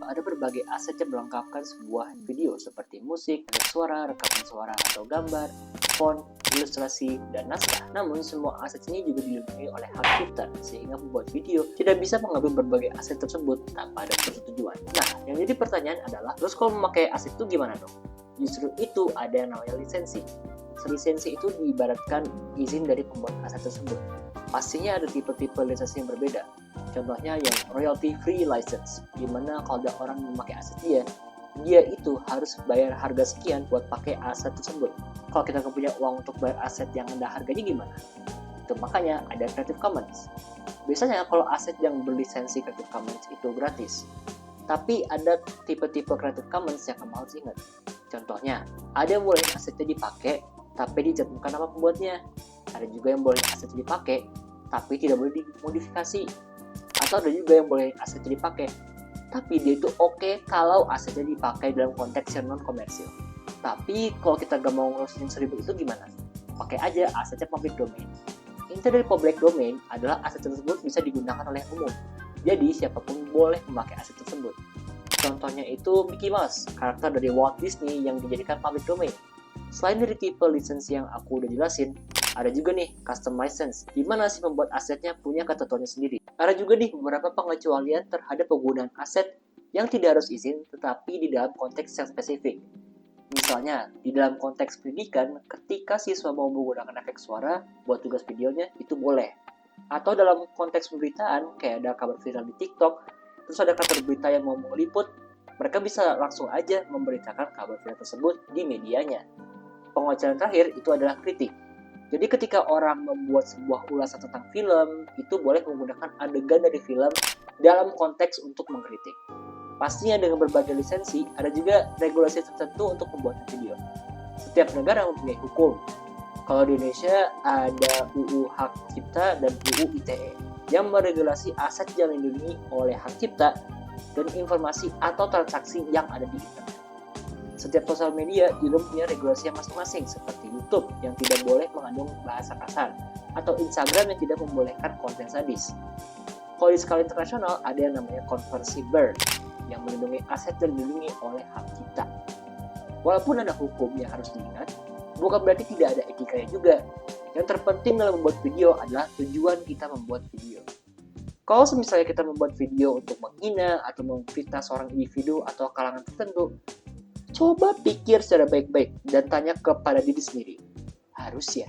ada berbagai aset yang melengkapkan sebuah video seperti musik, suara, rekaman suara atau gambar, font, ilustrasi, dan naskah. Namun, semua aset ini juga dilindungi oleh hak cipta, sehingga pembuat video tidak bisa mengambil berbagai aset tersebut tanpa ada persetujuan. Nah, yang jadi pertanyaan adalah, terus kalau memakai aset itu gimana dong? Justru itu ada yang namanya lisensi. Lisensi itu diibaratkan izin dari pembuat aset tersebut. Pastinya ada tipe-tipe lisensi yang berbeda. Contohnya yang royalty free license, dimana kalau ada orang memakai aset dia itu harus bayar harga sekian buat pakai aset tersebut. Kalau kita nggak punya uang untuk bayar aset yang ada harganya gimana? Itu makanya ada Creative Commons. Biasanya kalau aset yang berlisensi Creative Commons itu gratis. Tapi ada tipe-tipe Creative Commons yang kamu harus ingat. Contohnya, ada yang boleh asetnya dipakai, tapi dicantumkan nama pembuatnya. Ada juga yang boleh asetnya dipakai, tapi tidak boleh dimodifikasi. Atau ada juga yang boleh asetnya dipakai, tapi dia itu oke kalau asetnya dipakai dalam konteks yang non-komersil. Tapi kalau kita gak mau ngurusin seribut itu gimana? Pakai aja asetnya public domain. Inti dari public domain adalah aset tersebut bisa digunakan oleh umum. Jadi siapapun boleh memakai aset tersebut. Contohnya itu Mickey Mouse, karakter dari Walt Disney yang dijadikan public domain. Selain dari tipe lisensi yang aku udah jelasin, ada juga nih custom license, di mana si pembuat asetnya punya ketentuannya sendiri. Ada juga nih beberapa pengecualian terhadap penggunaan aset yang tidak harus izin, tetapi di dalam konteks yang spesifik. Misalnya, di dalam konteks pendidikan, ketika siswa mau menggunakan efek suara buat tugas videonya, itu boleh. Atau dalam konteks pemberitaan, kayak ada kabar viral di TikTok, terus ada kabar berita yang mau meliput, mereka bisa langsung aja memberitakan kabar viral tersebut di medianya. Pengecualian terakhir itu adalah kritik. Jadi ketika orang membuat sebuah ulasan tentang film, itu boleh menggunakan adegan dari film dalam konteks untuk mengkritik. Pastinya dengan berbagai lisensi, ada juga regulasi tertentu untuk pembuatan video. Setiap negara mempunyai hukum. Kalau di Indonesia ada UU Hak Cipta dan UU ITE yang meregulasi aset yang dilindungi oleh hak cipta dan informasi atau transaksi yang ada di internet. Setiap sosial media juga punya regulasi yang masing-masing, seperti YouTube yang tidak boleh mengandung bahasa kasar, atau Instagram yang tidak membolehkan konten sadis. Kalau di skala internasional, ada yang namanya Conversi Bern, yang melindungi aset yang dilindungi oleh hak cipta. Walaupun ada hukum yang harus diingat, bukan berarti tidak ada etikanya juga. Yang terpenting dalam membuat video adalah tujuan kita membuat video. Kalau misalnya kita membuat video untuk menghina atau memfitnah seorang individu atau kalangan tertentu, coba pikir secara baik-baik dan tanya kepada diri sendiri. Harus ya?